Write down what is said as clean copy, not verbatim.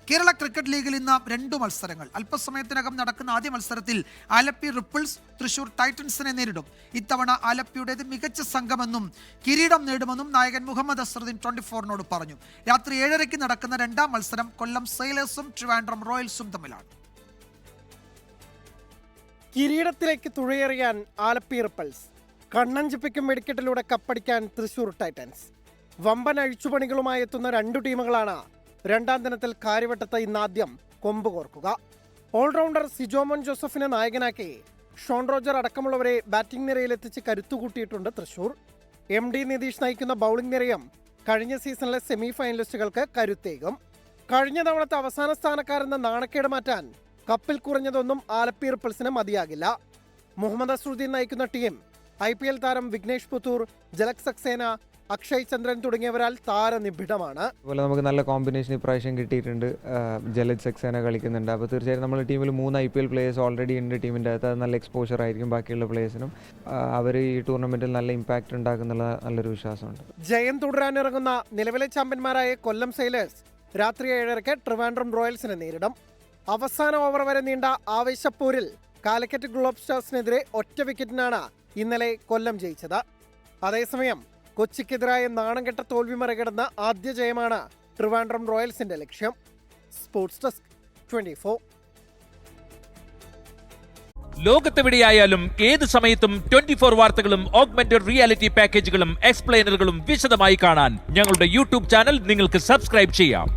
Kerala cricket ലീഗിൽ ഇന്ന് 2 മത്സരങ്ങൾ. അല്പസമയത്തിനകം നടക്കുന്ന ആദ്യ മത്സരത്തിൽ ആലപ്പി റിപ്പിൾസ് തൃശൂർ ടൈറ്റൻസിനെ നേരിടും. ഇത്തവണ ആലപ്പിയുടേത് മികച്ച സംഘമെന്നും കിരീടം നേടുമെന്നും നായകൻ മുഹമ്മദ് അസ്റുദ്ദീൻ 24-നോട് പറഞ്ഞു. രാത്രി 7:30 നടക്കുന്ന 2ാം മത്സരം കൊല്ലം സെയിലേഴ്സും ട്രിവാൻഡ്രം റോയൽസും തമ്മിലാണ്. കിരീടത്തിലേക്ക് തുഴയെറിയാൻ ആലപ്പി റിപ്പിൾസ്, കണ്ണഞ്ചിപ്പിക്കും വെടിക്കെട്ടിലൂടെ കപ്പടിക്കാൻ തൃശൂർ ടൈറ്റൻസ്. വമ്പൻ അഴിച്ചുപണികളുമായി എത്തുന്ന 2 ടീമുകളാണ് 2ാം ദിനത്തിൽ കാര്യവട്ടത്ത് ഇന്നാദ്യം കൊമ്പ് കോർക്കുക. ഓൾറൗണ്ടർ സിജോമോൻ ജോസഫിനെ നായകനാക്കി ഷോൺ റോജർ അടക്കമുള്ളവരെ ബാറ്റിംഗ് നിരയിലെത്തിച്ച് കരുത്തുകൂട്ടിയിട്ടുണ്ട് തൃശൂർ. MD നിതീഷ് നയിക്കുന്ന ബൗളിംഗ് നിരയും കഴിഞ്ഞ സീസണിലെ സെമി ഫൈനലിസ്റ്റുകൾക്ക് കരുത്തേകും. കഴിഞ്ഞ തവണത്തെ അവസാന സ്ഥാനക്കാരെന്ന നാണക്കേട് മാറ്റാൻ കപ്പിൽ കുറഞ്ഞതൊന്നും ആലപ്പി റിപ്പിൾസിന് മതിയാകില്ല. മുഹമ്മദ് അസ്റുദ്ദീൻ നയിക്കുന്ന ടീം IPL താരം വിഘ്നേഷ് പുത്തൂർ, ജലക് സക്സേന, അക്ഷയ് ചന്ദ്രൻ തുടങ്ങിയവരാൽ താരനിബിഡമാണ്. അതുപോലെ നമുക്ക് നല്ല കോമ്പിനേഷൻ ഇപ്രാവശ്യം കിട്ടിയിട്ടുണ്ട്. ജലജ് സക്സേന കളിക്കുന്നുണ്ട്. അപ്പോൾ തീർച്ചയായും നമ്മുടെ ടീമിൽ 3 IPL പ്ലേയേഴ്സ് ഓൾറെഡി ഉണ്ട് ടീമിൻ്റെ അകത്ത്. അത് നല്ല എക്സ്പോഷർ ആയിരിക്കും ബാക്കിയുള്ള പ്ലേയേഴ്സിനും. അവർ ഈ ടൂർണമെന്റിൽ നല്ല ഇമ്പാക്റ്റ് ഉണ്ടാക്കുന്നുള്ള നല്ലൊരു വിശ്വാസമുണ്ട്. ജയം തുടരാനിറങ്ങുന്ന നിലവിലെ ചാമ്പ്യന്മാരായ കൊല്ലം സെയിലേഴ്സ് രാത്രി 7:30 ട്രിവാൻഡ്രം റോയൽസിനെ നേരിടും. അവസാന ഓവർ വരെ നീണ്ട ആവേശപ്പോരിൽ കാലിക്കറ്റ് ഗ്ലോബ് സ്റ്റാർസിനെതിരെ ഒറ്റ വിക്കറ്റിനാണ് ഇന്നലെ കൊല്ലം ജയിച്ചത്. അതേസമയം കൊച്ചിക്കെതിരായ നാണംകെട്ട തോൽവി മറികടന്ന ആദ്യ ജയമാണ് ട്രിവാൻഡ്രം റോയൽസിന്റെ ലക്ഷ്യം. Sports desk 24. ലോകത്തെവിടെയായാലും ഏത് സമയത്തും 24 വാർത്തകളും ഓഗ്മെന്റഡ് റിയാലിറ്റി പാക്കേജുകളും എക്സ്പ്ലെയിനറുകളും വിശദമായി കാണാൻ ഞങ്ങളുടെ യൂട്യൂബ് ചാനൽ നിങ്ങൾക്ക് സബ്സ്ക്രൈബ് ചെയ്യാം.